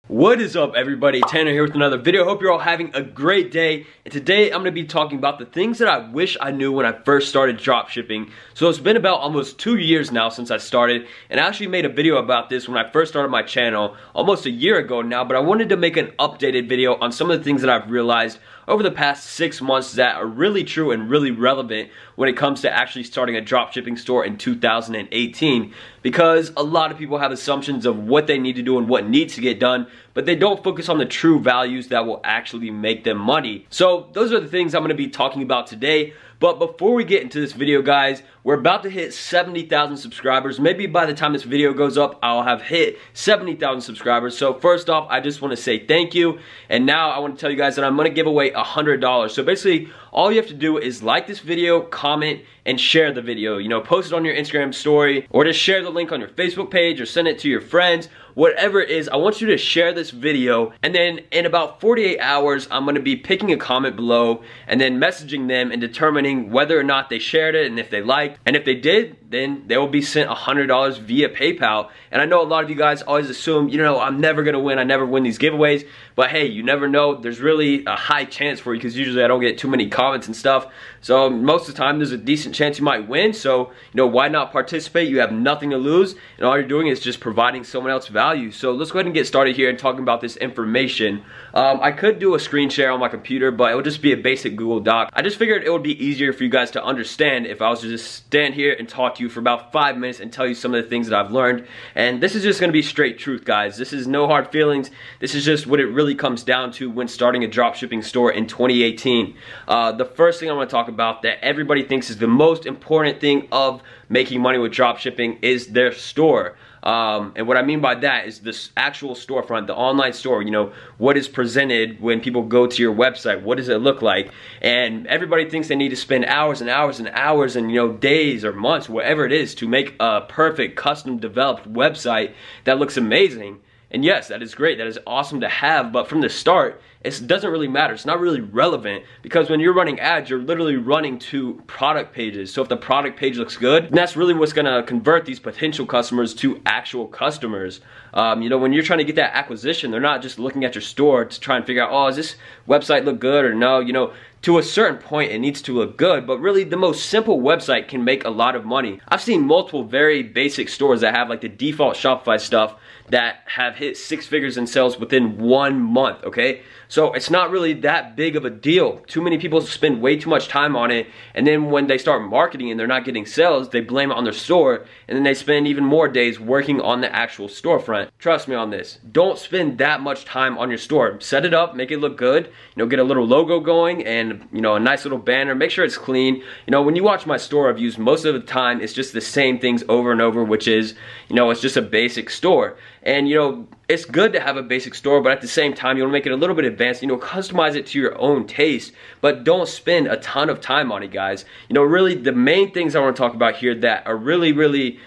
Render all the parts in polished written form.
What is up, everybody? Tanner here with another video. Hope you're all having a great day. And today I'm going to be talking about the things that I wish I knew when I first started dropshipping. So it's been about almost 2 years now since I started, and I actually made a video about this when I first started my channel almost a year ago now, but I wanted to make an updated video on some of the things that I've realized over the past 6 months that are really true and really relevant when it comes to actually starting a dropshipping store in 2018, because a lot of people have assumptions of what they need to do and what needs to get done, but they don't focus on the true values that will actually make them money. So those are the things I'm going to be talking about today. But before we get into this video, guys, we're about to hit 70,000 subscribers. Maybe by the time this video goes up, I'll have hit 70,000 subscribers. So first off, I just want to say thank you. And now I want to tell you guys that I'm going to give away $100. So basically, all you have to do is like this video, comment, and share the video. You know, post it on your Instagram story, or just share the link on your Facebook page, or send it to your friends. Whatever it is, I want you to share this video, and then in about 48 hours, I'm going to be picking a comment below and then messaging them and determining whether or not they shared it and if they liked. And if they did, then they will be sent $100 via PayPal. And I know a lot of you guys always assume, you know, I'm never going to win. I never win these giveaways. But hey, you never know. There's really a high chance for you, because usually I don't get too many comments and stuff. So most of the time, there's a decent chance you might win. So, you know, why not participate? You have nothing to lose, and all you're doing is just providing someone else value. So let's go ahead and get started here and talking about this information. I could do a screen share on my computer, but it would just be a basic Google Doc. I just figured it would be easier for you guys to understand if I was to just stand here and talk to you for about 5 minutes and tell you some of the things that I've learned. And this is just going to be straight truth, guys. This is no hard feelings. This is just what it really comes down to when starting a dropshipping store in 2018. The first thing I want to talk about that everybody thinks is the most important thing of making money with dropshipping is their store. And what I mean by that is this actual storefront, the online store. You know, what is presented when people go to your website? What does it look like? And everybody thinks they need to spend hours and hours and hours and, you know, days or months, whatever it is, to make a perfect custom developed website that looks amazing. And yes, that is great. That is awesome to have. But from the start, it doesn't really matter. It's not really relevant, because when you're running ads, you're literally running to product pages. So if the product page looks good, then that's really what's going to convert these potential customers to actual customers. You know, when you're trying to get that acquisition, they're not just looking at your store to try and figure out, oh, does this website look good or no? You know, to a certain point, it needs to look good, but really the most simple website can make a lot of money. I've seen multiple very basic stores that have like the default Shopify stuff that have hit 6 figures in sales within 1 month, okay? So it's not really that big of a deal. Too many people spend way too much time on it, and then when they start marketing and they're not getting sales, they blame it on their store, and then they spend even more days working on the actual storefront. Trust me on this. Don't spend that much time on your store. Set it up, make it look good, you know, get a little logo going and, you know, a nice little banner, make sure it's clean. You know, when you watch my store reviews, most of the time it's just the same things over and over, which is, you know, it's just a basic store. And, you know, it's good to have a basic store, but at the same time, you want to make it a little bit advanced. You know, customize it to your own taste, but don't spend a ton of time on it, guys. You know, really, the main things I want to talk about here that are really,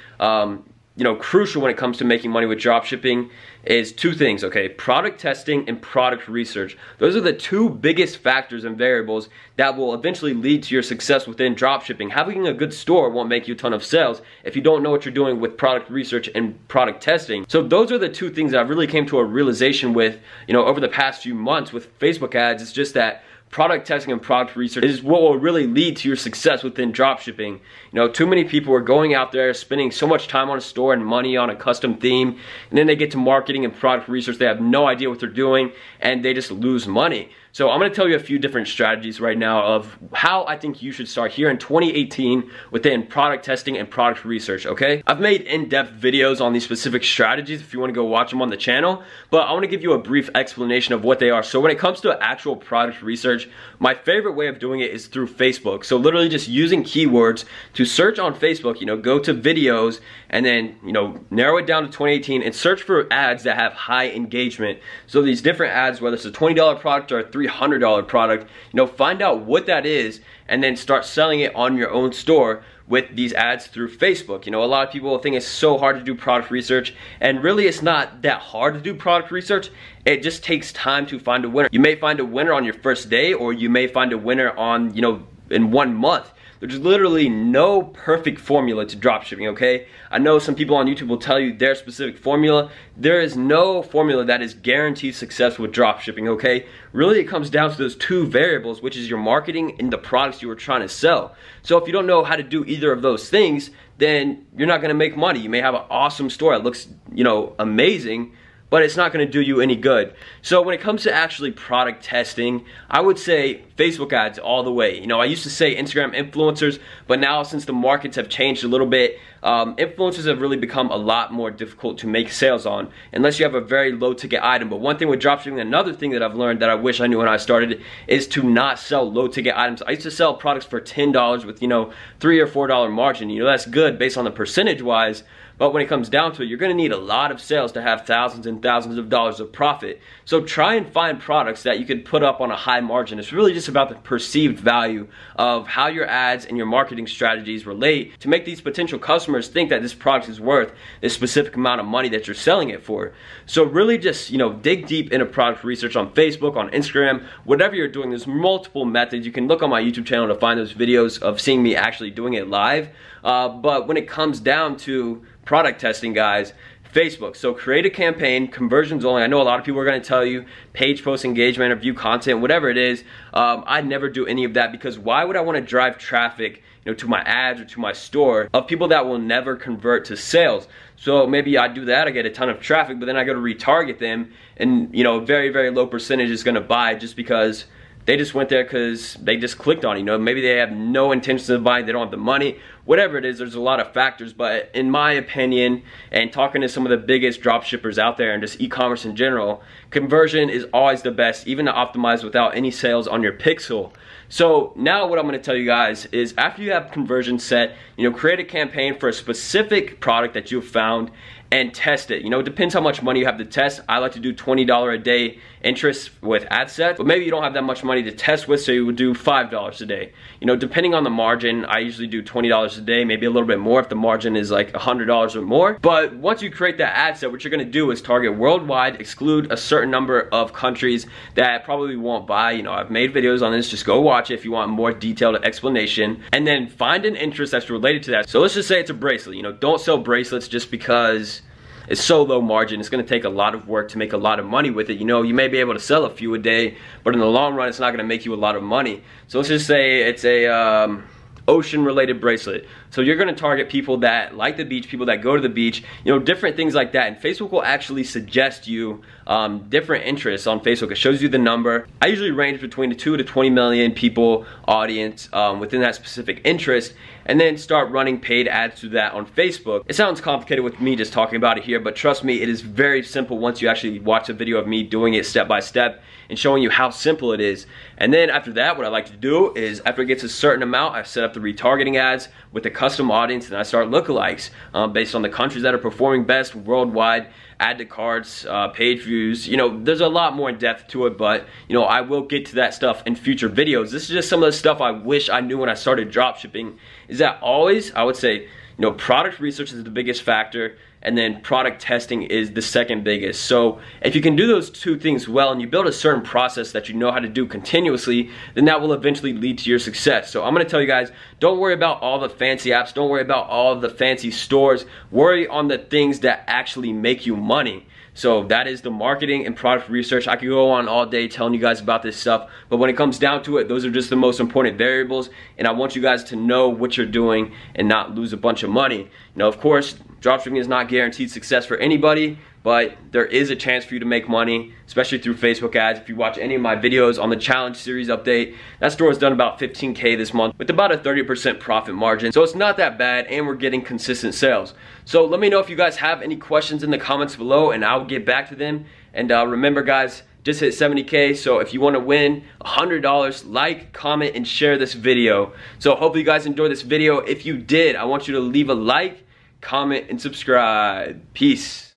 you know, crucial when it comes to making money with dropshipping is 2 things, okay? Product testing and product research. Those are the 2 biggest factors and variables that will eventually lead to your success within dropshipping. Having a good store won't make you a ton of sales if you don't know what you're doing with product research and product testing. So those are the 2 things that I really came to a realization with, you know, over the past few months with Facebook ads. It's just that product testing and product research is what will really lead to your success within dropshipping. You know, too many people are going out there spending so much time on a store and money on a custom theme, and then they get to marketing and product research, they have no idea what they're doing, and they just lose money. So I'm going to tell you a few different strategies right now of how I think you should start here in 2018 within product testing and product research, okay? I've made in-depth videos on these specific strategies if you want to go watch them on the channel, but I want to give you a brief explanation of what they are. So when it comes to actual product research, my favorite way of doing it is through Facebook. So literally just using keywords to search on Facebook, you know, go to videos and then, you know, narrow it down to 2018 and search for ads that have high engagement. So these different ads, whether it's a $20 product or a $300 product, you know, find out what that is and then start selling it on your own store with these ads through Facebook. You know, a lot of people think it's so hard to do product research, and really it's not that hard to do product research. It just takes time to find a winner. You may find a winner on your first day, or you may find a winner on, you know, in 1 month. There's literally no perfect formula to dropshipping, okay? I know some people on YouTube will tell you their specific formula. There is no formula that is guaranteed success with dropshipping, okay? Really, it comes down to those two variables, which is your marketing and the products you are trying to sell. So if you don't know how to do either of those things, then you're not gonna make money. You may have an awesome store that looks, you know, amazing, but it's not gonna do you any good. So when it comes to actually product testing, I would say Facebook ads all the way. You know, I used to say Instagram influencers, but now since the markets have changed a little bit, influencers have really become a lot more difficult to make sales on, unless you have a very low ticket item. But one thing with dropshipping, another thing that I've learned that I wish I knew when I started, is to not sell low ticket items. I used to sell products for $10 with, you know, $3 or $4 margin. You know, that's good based on the percentage wise. But when it comes down to it, you're gonna need a lot of sales to have thousands and thousands of dollars of profit. So try and find products that you can put up on a high margin. It's really just about the perceived value of how your ads and your marketing strategies relate to make these potential customers think that this product is worth this specific amount of money that you're selling it for. So really just, you know, dig deep into product research on Facebook, on Instagram, whatever you're doing. There's multiple methods. You can look on my YouTube channel to find those videos of seeing me actually doing it live. But when it comes down to product testing, guys, Facebook. So create a campaign, conversions only. I know a lot of people are going to tell you page post engagement or view content, whatever it is. I never do any of that, because why would I want to drive traffic, you know, to my ads or to my store of people that will never convert to sales? So maybe I do that, I get a ton of traffic, but then I go to retarget them, and you know, a very, very low percentage is going to buy just because they just went there because they just clicked on it. You know, maybe they have no intention of buying, they don't have the money, whatever it is. There's a lot of factors, but in my opinion, and talking to some of the biggest drop shippers out there and just e-commerce in general, conversion is always the best, even to optimize without any sales on your pixel. So now what I'm going to tell you guys is, after you have conversion set, you know, create a campaign for a specific product that you've found and test it. You know, it depends how much money you have to test. I like to do $20 a day interest with ad sets, but maybe you don't have that much money to test with, so you would do $5 a day. You know, depending on the margin, I usually do $20 a day, maybe a little bit more if the margin is like $100 or more. But once you create that ad set, what you're gonna do is target worldwide, exclude a certain number of countries that probably won't buy. You know, I've made videos on this, just go watch it if you want more detailed explanation, and then find an interest that's related to that. So let's just say it's a bracelet. You know, don't sell bracelets just because it's so low margin. It's going to take a lot of work to make a lot of money with it. You know, you may be able to sell a few a day, but in the long run, it's not going to make you a lot of money. So let's just say it's a ocean related bracelet. So you're going to target people that like the beach, people that go to the beach, you know, different things like that. And Facebook will actually suggest you different interests on Facebook. It shows you the number. I usually range between 2 to 20 million people audience within that specific interest, and then start running paid ads to that on Facebook. It sounds complicated with me just talking about it here, but trust me, it is very simple once you actually watch a video of me doing it step by step and showing you how simple it is. And then after that, what I like to do is, after it gets a certain amount, I set up the retargeting ads with the custom audience, and I start lookalikes based on the countries that are performing best worldwide, add to carts, page views. You know, there's a lot more in depth to it, but you know, I will get to that stuff in future videos. This is just some of the stuff I wish I knew when I started dropshipping, is that always, I would say, you know, product research is the biggest factor, and then product testing is the second biggest. So if you can do those two things well, and you build a certain process that you know how to do continuously, then that will eventually lead to your success. So I'm gonna tell you guys, don't worry about all the fancy apps, don't worry about all the fancy stores, worry on the things that actually make you money. So that is the marketing and product research. I could go on all day telling you guys about this stuff, but when it comes down to it, those are just the most important variables, and I want you guys to know what you're doing and not lose a bunch of money. You know, of course, dropshipping is not guaranteed success for anybody, but there is a chance for you to make money, especially through Facebook ads. If you watch any of my videos on the challenge series update, that store has done about 15K this month with about a 30% profit margin. So it's not that bad, and we're getting consistent sales. So let me know if you guys have any questions in the comments below, and I'll get back to them. And remember guys, just hit 70K, so if you want to win $100, like, comment, and share this video. So hopefully you guys enjoyed this video. If you did, I want you to leave a like, comment, and subscribe. Peace.